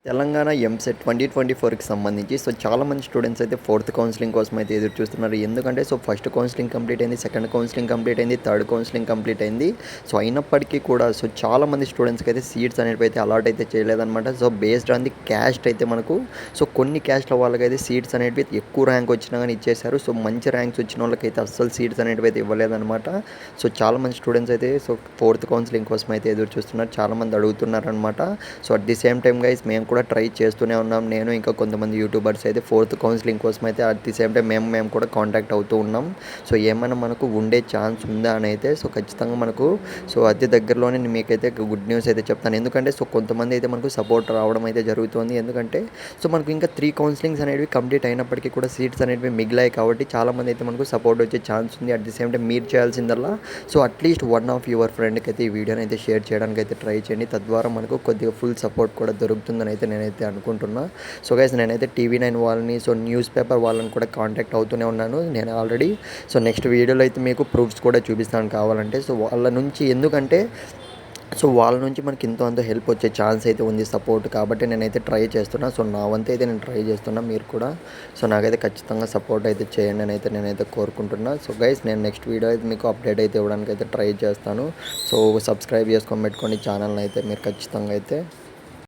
తెలంగాణ ఎంసెట్ 2024కి సంబంధించి చాలామంది స్టూడెంట్స్ అయితే ఫోర్త్ కౌన్సిలింగ్ కోసం అయితే ఎదురు చూస్తున్నారు. ఎందుకంటే ఫస్ట్ కౌన్సిలింగ్ కంప్లీట్ అయింది, సెకండ్ కౌన్సిలింగ్ కంప్లీట్ అయింది, థర్డ్ కౌన్సిలింగ్ కంప్లీట్ అయింది. అయినప్పటికీ కూడా చాలామంది స్టూడెంట్స్కి అయితే సీట్స్ అనేవి అయితే అలాట్ అయితే చేయలేదన్నమాట. బేస్డ్ ఆన్ ది క్యాస్ట్ అయితే మనకు కొన్ని క్యాస్ట్ల వాళ్ళకైతే సీట్స్ అనేవి ఎక్కువ ర్యాంక్ వచ్చినా కానీ ఇచ్చేశారు. మంచి ర్యాంక్స్ వచ్చిన వాళ్ళకైతే అస్సలు సీట్స్ అనేవి అయితే ఇవ్వలేదన్నమాట. చాలామంది స్టూడెంట్స్ అయితే ఫోర్త్ కౌన్సిలింగ్ కోసం అయితే ఎదురు చూస్తున్నారు. చాలామంది అడుగుతున్నారనమాట. At the same time guys మేము కూడా ట్రై చేస్తూనే ఉన్నాం. నేను ఇంకా కొంతమంది యూట్యూబర్స్ అయితే ఫోర్త్ కౌన్సిలింగ్ కోసం అయితే అట్ ది సేమ్ టైం మేము కూడా కాంటాక్ట్ అవుతూ ఉన్నాం. ఏమైనా మనకు ఉండే ఛాన్స్ ఉందా అని అయితే ఖచ్చితంగా మనకు అతి దగ్గరలోనే మీకైతే గుడ్ న్యూస్ అయితే చెప్తాను. ఎందుకంటే కొంతమంది అయితే మనకు సపోర్ట్ రావడం అయితే జరుగుతుంది. ఎందుకంటే మనకు ఇంకా 3 కౌన్సిలింగ్స్ అనేవి కంప్లీట్ అయినప్పటికీ కూడా సీట్స్ అనేవి మిగిలాయి కాబట్టి చాలామంది అయితే మనకు సపోర్ట్ వచ్చే ఛాన్స్ ఉంది. అట్ ది సేమ్ టైం మీరు చేయాల్సిందల్లా అట్లీస్ట్ వన్ ఆఫ్ యువర్ ఫ్రెండ్కి అయితే ఈ వీడియోని అయితే షేర్ చేయడానికి అయితే ట్రై చేయండి. తద్వారా మనకు కొద్దిగా ఫుల్ సపోర్ట్ కూడా దొరుకుతుందని అయితే నేనైతే అనుకుంటున్నా. గైస్ నేనైతే టీవీ9 వాళ్ళని న్యూస్ పేపర్ వాళ్ళని కూడా కాంటాక్ట్ అవుతూనే ఉన్నాను నేను ఆల్రెడీ. నెక్స్ట్ వీడియోలో అయితే మీకు ప్రూఫ్స్ కూడా చూపిస్తాను కావాలంటే. వాళ్ళ నుంచి ఎందుకంటే వాళ్ళ నుంచి మనకి ఎంతో అంత హెల్ప్ వచ్చే ఛాన్స్ అయితే ఉంది, సపోర్ట్. కాబట్టి నేనైతే ట్రై చేస్తున్నా. నా వంతు అయితే నేను ట్రై చేస్తున్నా. మీరు కూడా నాకైతే ఖచ్చితంగా సపోర్ట్ అయితే చేయండి అని అయితే నేనైతే కోరుకుంటున్నా. గైస్ నేను నెక్స్ట్ వీడియో అయితే మీకు అప్డేట్ అయితే ఇవ్వడానికి అయితే ట్రై చేస్తాను. సబ్స్క్రైబ్ చేసుకొని పెట్టుకోండి ఛానల్ని అయితే మీరు ఖచ్చితంగా అయితే.